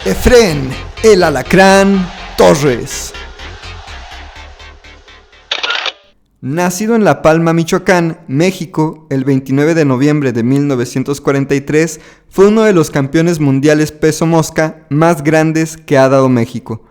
Efrén, el Alacrán Torres. Nacido en La Palma, Michoacán, México, el 29 de noviembre de 1943, fue uno de los campeones mundiales peso mosca más grandes que ha dado México.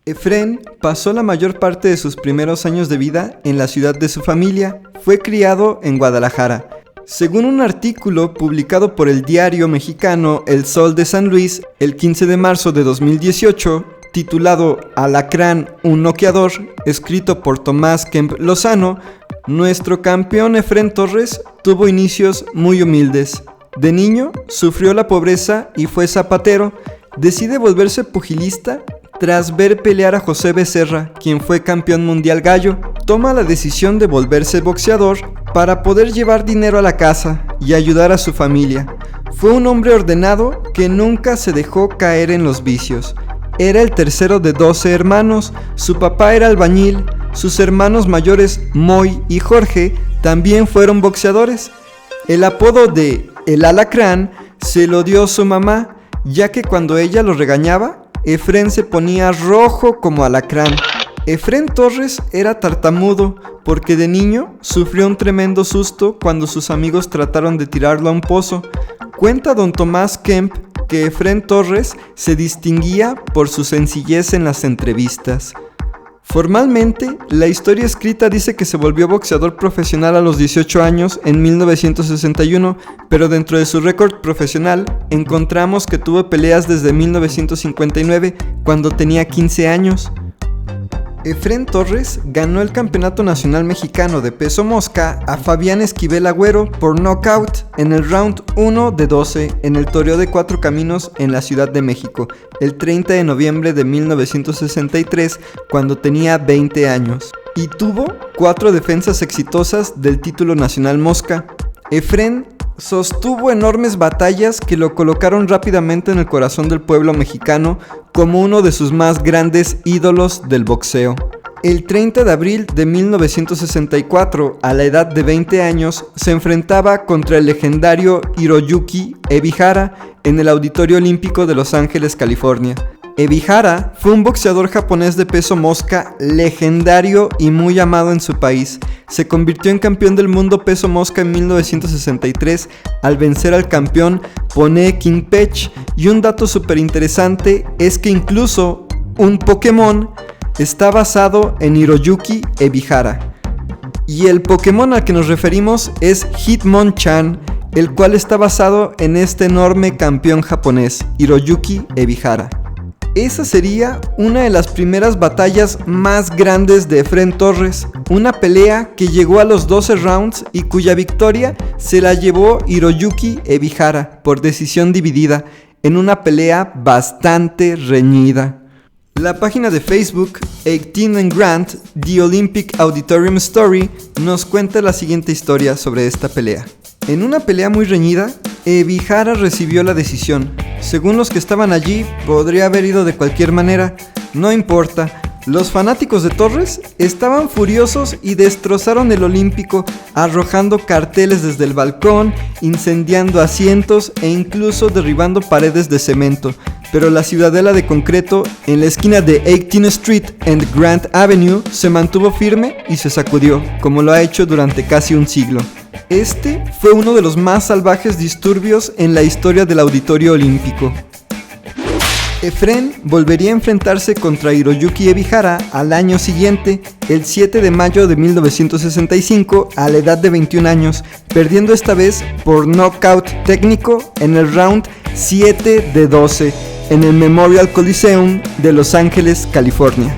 Efrén pasó la mayor parte de sus primeros años de vida en la ciudad de su familia. Fue criado en Guadalajara. Según un artículo publicado por el diario mexicano El Sol de San Luis el 15 de marzo de 2018, titulado Alacrán, un noqueador, escrito por Tomás Kemp Lozano, nuestro campeón Efrén Torres tuvo inicios muy humildes. De niño sufrió la pobreza y fue zapatero. Decide volverse pugilista tras ver pelear a José Becerra, quien fue campeón mundial gallo. Toma la decisión de volverse boxeador para poder llevar dinero a la casa y ayudar a su familia. Fue un hombre ordenado que nunca se dejó caer en los vicios. Era el tercero de 12 hermanos, su papá era albañil, sus hermanos mayores Moy y Jorge también fueron boxeadores. El apodo de El Alacrán se lo dio su mamá, ya que cuando ella lo regañaba, Efrén se ponía rojo como alacrán. Efrén Torres era tartamudo porque de niño sufrió un tremendo susto cuando sus amigos trataron de tirarlo a un pozo. Cuenta don Tomás Kemp que Efrén Torres se distinguía por su sencillez en las entrevistas. Formalmente, la historia escrita dice que se volvió boxeador profesional a los 18 años en 1961, pero dentro de su récord profesional encontramos que tuvo peleas desde 1959, cuando tenía 15 años. Efrén Torres ganó el Campeonato Nacional Mexicano de Peso Mosca a Fabián Esquivel Agüero por knockout en el round 1 de 12 en el Toreo de Cuatro Caminos en la Ciudad de México, el 30 de noviembre de 1963, cuando tenía 20 años, y tuvo 4 defensas exitosas del título nacional mosca. Efrén sostuvo enormes batallas que lo colocaron rápidamente en el corazón del pueblo mexicano como uno de sus más grandes ídolos del boxeo. El 30 de abril de 1964, a la edad de 20 años, se enfrentaba contra el legendario Hiroyuki Ebihara en el Auditorio Olímpico de Los Ángeles, California. Ebihara fue un boxeador japonés de peso mosca legendario y muy amado en su país. Se convirtió en campeón del mundo peso mosca en 1963 al vencer al campeón Pone Kingpech, y un dato súper interesante es que incluso un Pokémon está basado en Hiroyuki Ebihara. Y el Pokémon al que nos referimos es Hitmonchan, el cual está basado en este enorme campeón japonés, Hiroyuki Ebihara. Esa sería una de las primeras batallas más grandes de Efrén Torres, una pelea que llegó a los 12 rounds y cuya victoria se la llevó Hiroyuki Ebihara por decisión dividida, en una pelea bastante reñida. La página de Facebook 18 and Grant, The Olympic Auditorium Story, nos cuenta la siguiente historia sobre esta pelea. En una pelea muy reñida, Ebihara recibió la decisión. Según los que estaban allí, podría haber ido de cualquier manera. No importa. Los fanáticos de Torres estaban furiosos y destrozaron el Olímpico, arrojando carteles desde el balcón, incendiando asientos e incluso derribando paredes de cemento. Pero la ciudadela de concreto en la esquina de 18th Street and Grant Avenue se mantuvo firme y se sacudió, como lo ha hecho durante casi un siglo. Este fue uno de los más salvajes disturbios en la historia del Auditorio Olímpico. Efrén volvería a enfrentarse contra Hiroyuki Ebihara al año siguiente, el 7 de mayo de 1965, a la edad de 21 años, perdiendo esta vez por knockout técnico en el round 7 de 12 en el Memorial Coliseum de Los Ángeles, California.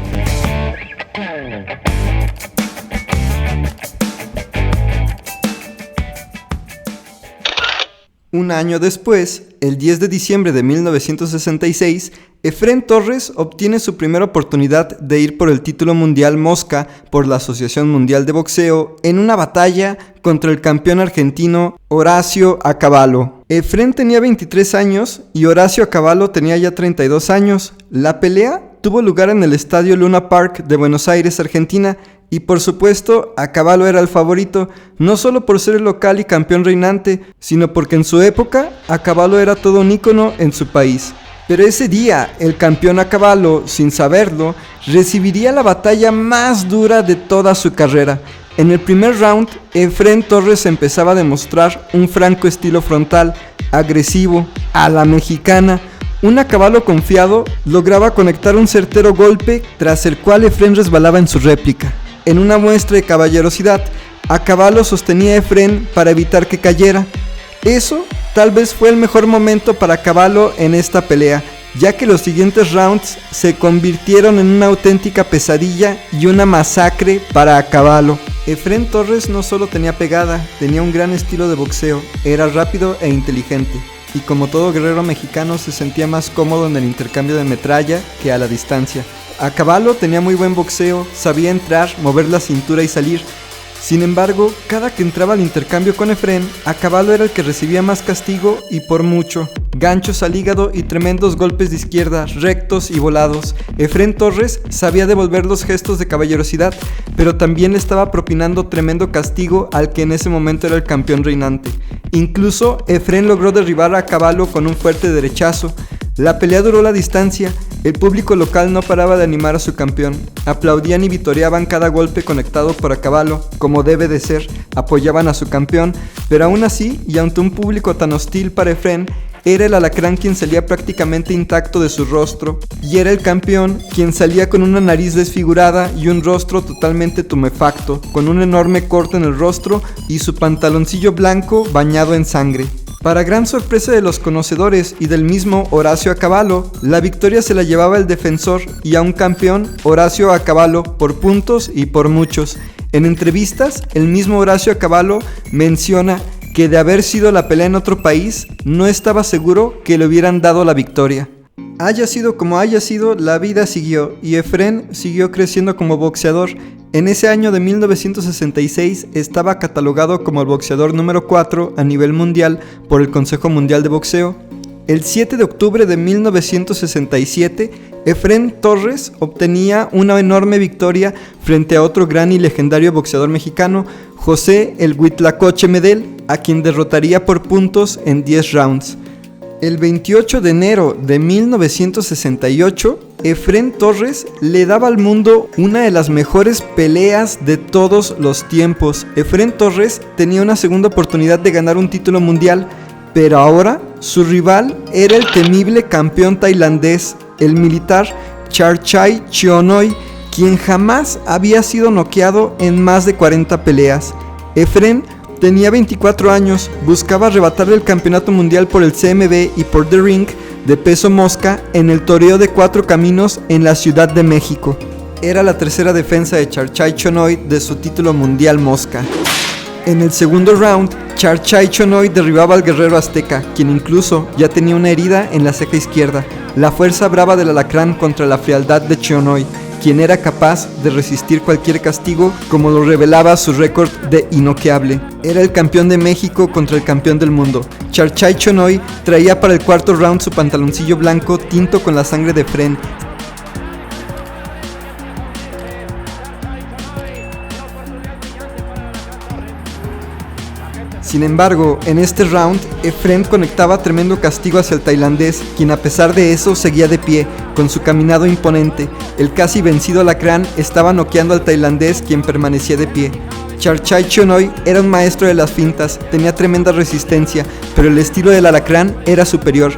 Un año después, el 10 de diciembre de 1966, Efrén Torres obtiene su primera oportunidad de ir por el título mundial mosca por la Asociación Mundial de Boxeo en una batalla contra el campeón argentino Horacio Acabalo. Efrén tenía 23 años y Horacio Acabalo tenía ya 32 años. La pelea tuvo lugar en el Estadio Luna Park de Buenos Aires, Argentina, y por supuesto, Acabalo era el favorito, no solo por ser el local y campeón reinante, sino porque en su época, Acabalo era todo un ícono en su país. Pero ese día, el campeón a caballo, sin saberlo, recibiría la batalla más dura de toda su carrera. En el primer round, Efrén Torres empezaba a demostrar un franco estilo frontal, agresivo, a la mexicana. Un a caballo confiado lograba conectar un certero golpe, tras el cual Efrén resbalaba en su réplica. En una muestra de caballerosidad, a caballo sostenía a Efrén para evitar que cayera. Eso tal vez fue el mejor momento para caballo en esta pelea, ya que los siguientes rounds se convirtieron en una auténtica pesadilla y una masacre para caballo. Efrén Torres no solo tenía pegada, tenía un gran estilo de boxeo, era rápido e inteligente, y como todo guerrero mexicano se sentía más cómodo en el intercambio de metralla que a la distancia. A caballo tenía muy buen boxeo, sabía entrar, mover la cintura y salir. Sin embargo, cada que entraba al intercambio con Efrén, a caballo era el que recibía más castigo y por mucho. Ganchos al hígado y tremendos golpes de izquierda, rectos y volados. Efrén Torres sabía devolver los gestos de caballerosidad, pero también le estaba propinando tremendo castigo al que en ese momento era el campeón reinante. Incluso Efrén logró derribar a caballo con un fuerte derechazo. La pelea duró la distancia. El público local no paraba de animar a su campeón. Aplaudían y vitoreaban cada golpe conectado por a caballo, como debe de ser. Apoyaban a su campeón, pero aún así, y ante un público tan hostil para Efrén, era el alacrán quien salía prácticamente intacto de su rostro, y era el campeón quien salía con una nariz desfigurada y un rostro totalmente tumefacto, con un enorme corte en el rostro y su pantaloncillo blanco bañado en sangre. Para gran sorpresa de los conocedores y del mismo Horacio a caballo, la victoria se la llevaba el defensor y a un campeón, Horacio a caballo, por puntos y por muchos. En entrevistas, el mismo Horacio a caballo menciona que de haber sido la pelea en otro país, no estaba seguro que le hubieran dado la victoria. Haya sido como haya sido, la vida siguió y Efrén siguió creciendo como boxeador. En ese año de 1966 estaba catalogado como el boxeador número 4 a nivel mundial por el Consejo Mundial de Boxeo. El 7 de octubre de 1967, Efrén Torres obtenía una enorme victoria frente a otro gran y legendario boxeador mexicano, José el Huitlacoche Medel, a quien derrotaría por puntos en 10 rounds. El 28 de enero de 1968, Efrén Torres le daba al mundo una de las mejores peleas de todos los tiempos. Efrén Torres tenía una segunda oportunidad de ganar un título mundial, pero ahora su rival era el temible campeón tailandés, el militar Charchai Chionoi, quien jamás había sido noqueado en más de 40 peleas. Efrén tenía 24 años, buscaba arrebatarle el campeonato mundial por el CMB y por The Ring de peso mosca en el toreo de 4 caminos en la Ciudad de México. Era la tercera defensa de Charchai Chionoi de su título mundial mosca. En el segundo round, Charchai Chionoi derribaba al guerrero azteca, quien incluso ya tenía una herida en la ceja izquierda. La fuerza brava del alacrán contra la frialdad de Chionoi, quien era capaz de resistir cualquier castigo, como lo revelaba su récord de inoqueable. Era el campeón de México contra el campeón del mundo. Charchai Chionoi traía para el cuarto round su pantaloncillo blanco tinto con la sangre de Efrén. Sin embargo, en este round, Efrén conectaba tremendo castigo hacia el tailandés, quien a pesar de eso seguía de pie, con su caminado imponente. El casi vencido alacrán estaba noqueando al tailandés, quien permanecía de pie. Charchai Chionoi era un maestro de las fintas, tenía tremenda resistencia, pero el estilo del alacrán era superior.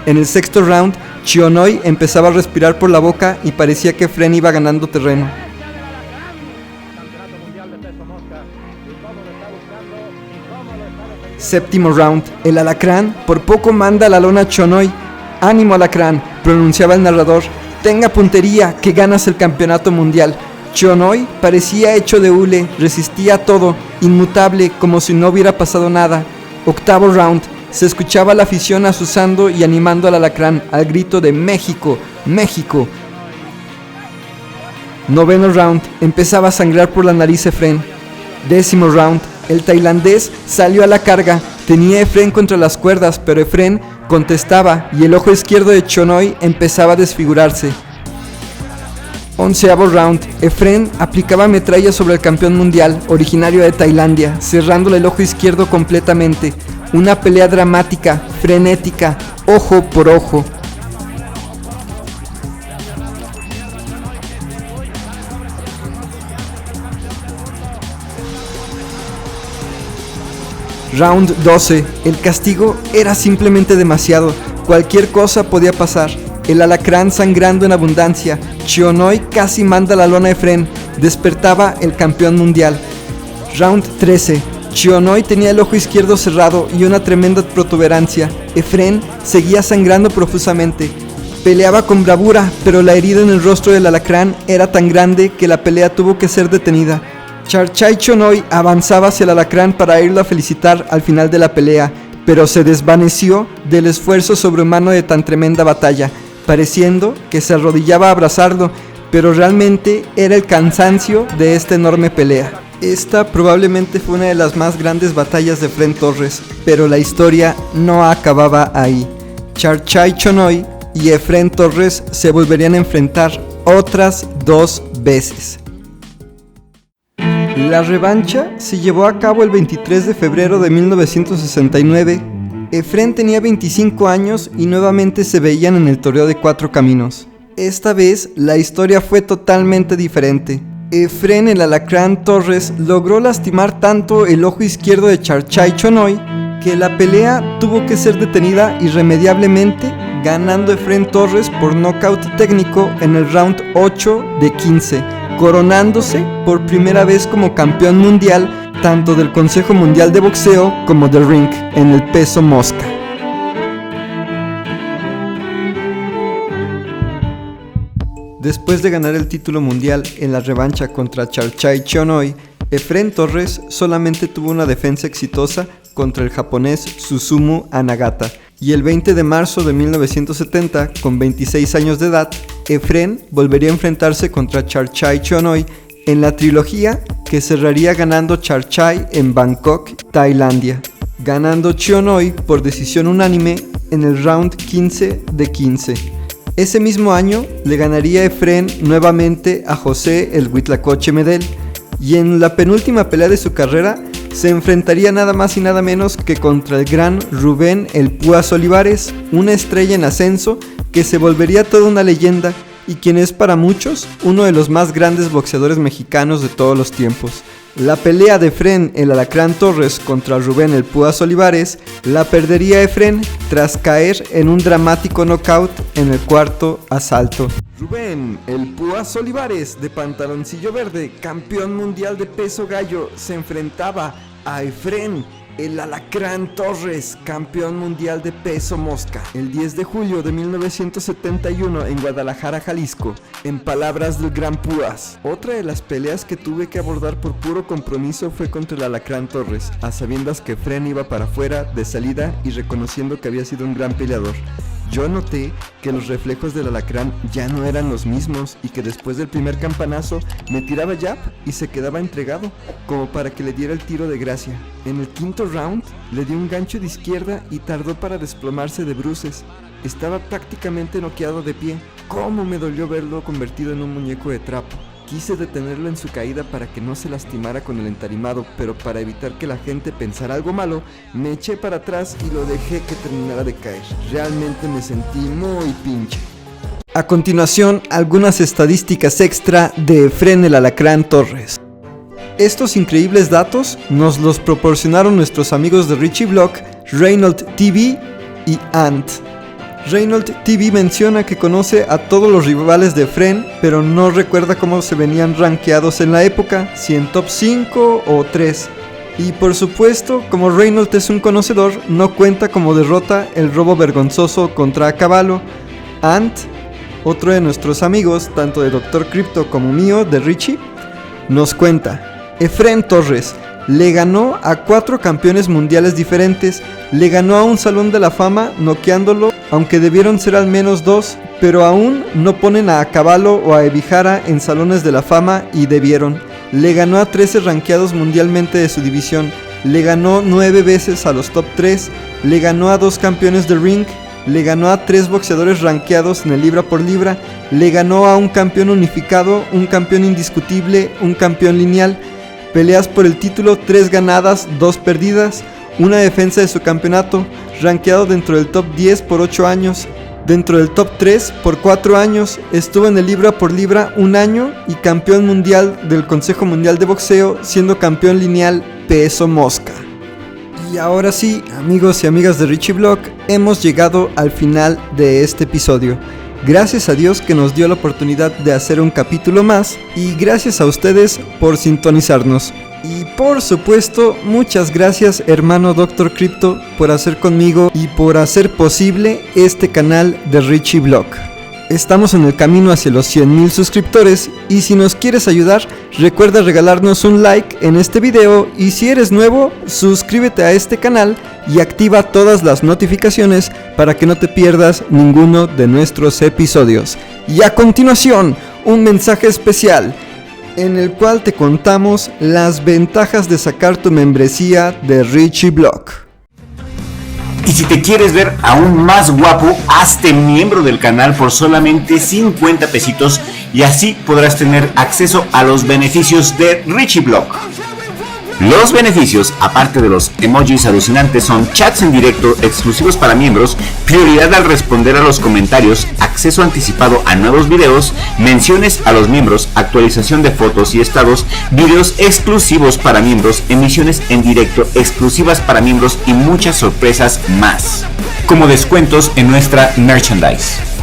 En el sexto round, Chionoi empezaba a respirar por la boca y parecía que Efrén iba ganando terreno. Séptimo round, el alacrán por poco manda a la lona a Chionoi. «Ánimo, alacrán», pronunciaba el narrador, «tenga puntería, que ganas el campeonato mundial». Chionoi parecía hecho de hule, resistía a todo, inmutable, como si no hubiera pasado nada. Octavo round. Se escuchaba la afición azuzando y animando al alacrán al grito de «México, México». Noveno round, empezaba a sangrar por la nariz Efrén. Décimo round, el tailandés salió a la carga, tenía a Efrén contra las cuerdas, pero Efrén contestaba y el ojo izquierdo de Chionoi empezaba a desfigurarse. 11º round. Efren aplicaba metralla sobre el campeón mundial, originario de Tailandia, cerrándole el ojo izquierdo completamente. Una pelea dramática, frenética, ojo por ojo. Round 12. El castigo era simplemente demasiado. Cualquier cosa podía pasar. El alacrán sangrando en abundancia. Chionoy casi manda la lona a Efren. Despertaba el campeón mundial. Round 13. Chionoy tenía el ojo izquierdo cerrado y una tremenda protuberancia. Efren seguía sangrando profusamente. Peleaba con bravura, pero la herida en el rostro del alacrán era tan grande que la pelea tuvo que ser detenida. Charchay Chionoy avanzaba hacia el alacrán para irlo a felicitar al final de la pelea, pero se desvaneció del esfuerzo sobrehumano de tan tremenda batalla, pareciendo que se arrodillaba a abrazarlo, pero realmente era el cansancio de esta enorme pelea. Esta probablemente fue una de las más grandes batallas de Efren Torres, pero la historia no acababa ahí. Charchay Chionoy y Efren Torres se volverían a enfrentar otras 2 veces. La revancha se llevó a cabo el 23 de febrero de 1969. Efren tenía 25 años y nuevamente se veían en el torneo de 4 caminos. Esta vez la historia fue totalmente diferente. Efren el Alacrán Torres logró lastimar tanto el ojo izquierdo de Charchay Chionoy que la pelea tuvo que ser detenida irremediablemente, ganando Efren Torres por nocaut técnico en el round 8 de 15, coronándose por primera vez como campeón mundial tanto del Consejo Mundial de Boxeo como del ring en el peso mosca. Después de ganar el título mundial en la revancha contra Charchay Chionoy, Efren Torres solamente tuvo una defensa exitosa contra el japonés Susumu Anagata, y el 20 de marzo de 1970, con 26 años de edad, Efren volvería a enfrentarse contra Charchay Chionoy en la trilogía que cerraría ganando Charchay en Bangkok, Tailandia, ganando Chionoy por decisión unánime en el round 15 de 15. Ese mismo año le ganaría Efren nuevamente a José el Huitlacoche Medel, y en la penúltima pelea de su carrera se enfrentaría nada más y nada menos que contra el gran Rubén el Púas Olivares, una estrella en ascenso que se volvería toda una leyenda y quien es para muchos uno de los más grandes boxeadores mexicanos de todos los tiempos. La pelea de Efren el Alacrán Torres contra Rubén el Púas Olivares la perdería Efren tras caer en un dramático knockout en el cuarto asalto. Rubén el Púas Olivares, de pantaloncillo verde, campeón mundial de peso gallo, se enfrentaba a Efren el Alacrán Torres, campeón mundial de peso mosca, el 10 de julio de 1971 en Guadalajara, Jalisco, en palabras del Gran Púas. Otra de las peleas que tuve que abordar por puro compromiso fue contra el Alacrán Torres, a sabiendas que Efren iba para afuera de salida y reconociendo que había sido un gran peleador. Yo noté que los reflejos del alacrán ya no eran los mismos y que después del primer campanazo me tiraba jab y se quedaba entregado, como para que le diera el tiro de gracia. En el quinto round le di un gancho de izquierda y tardó para desplomarse de bruces. Estaba prácticamente noqueado de pie. ¿Cómo me dolió verlo convertido en un muñeco de trapo? Quise detenerlo en su caída para que no se lastimara con el entarimado, pero para evitar que la gente pensara algo malo, me eché para atrás y lo dejé que terminara de caer. Realmente me sentí muy pinche. A continuación, algunas estadísticas extra de Efren el Alacrán Torres. Estos increíbles datos nos los proporcionaron nuestros amigos de Richie Block, Reynolds TV y Ant. Reynolds TV menciona que conoce a todos los rivales de Efren, pero no recuerda cómo se venían rankeados en la época, si en top 5 o 3. Y por supuesto, como Reynolds es un conocedor, no cuenta como derrota el robo vergonzoso contra Caballo. Ant, otro de nuestros amigos, tanto de Dr. Crypto como mío, de Richie, nos cuenta: Efren Torres le ganó a 4 campeones mundiales diferentes, le ganó a un Salón de la Fama noqueándolo, aunque debieron ser al menos 2, pero aún no ponen a Caballo o a Ebihara en Salones de la Fama y debieron. Le ganó a 13 rankeados mundialmente de su división, le ganó 9 veces a los top 3, le ganó a 2 campeones de ring, le ganó a 3 boxeadores rankeados en el libra por libra, le ganó a un campeón unificado, un campeón indiscutible, un campeón lineal, peleas por el título, 3 ganadas, 2 perdidas, una defensa de su campeonato, rankeado dentro del top 10 por 8 años, dentro del top 3 por 4 años, estuvo en el libra por libra un año y campeón mundial del Consejo Mundial de Boxeo, siendo campeón lineal peso mosca. Y ahora sí, amigos y amigas de Richie Vlog, hemos llegado al final de este episodio. Gracias a Dios que nos dio la oportunidad de hacer un capítulo más y gracias a ustedes por sintonizarnos. Y por supuesto, muchas gracias hermano Dr. Crypto por hacer conmigo y por hacer posible este canal de Richie Vlog. Estamos en el camino hacia los 100,000 suscriptores y si nos quieres ayudar, recuerda regalarnos un like en este video y si eres nuevo, suscríbete a este canal y activa todas las notificaciones para que no te pierdas ninguno de nuestros episodios. Y a continuación, un mensaje especial en el cual te contamos las ventajas de sacar tu membresía de Richie Vlog. Y si te quieres ver aún más guapo, hazte miembro del canal por solamente 50 pesitos y así podrás tener acceso a los beneficios de Richie Vlog. Los beneficios, aparte de los emojis alucinantes, son chats en directo exclusivos para miembros, prioridad al responder a los comentarios, acceso anticipado a nuevos videos, menciones a los miembros, actualización de fotos y estados, videos exclusivos para miembros, emisiones en directo exclusivas para miembros y muchas sorpresas más, como descuentos en nuestra merchandise.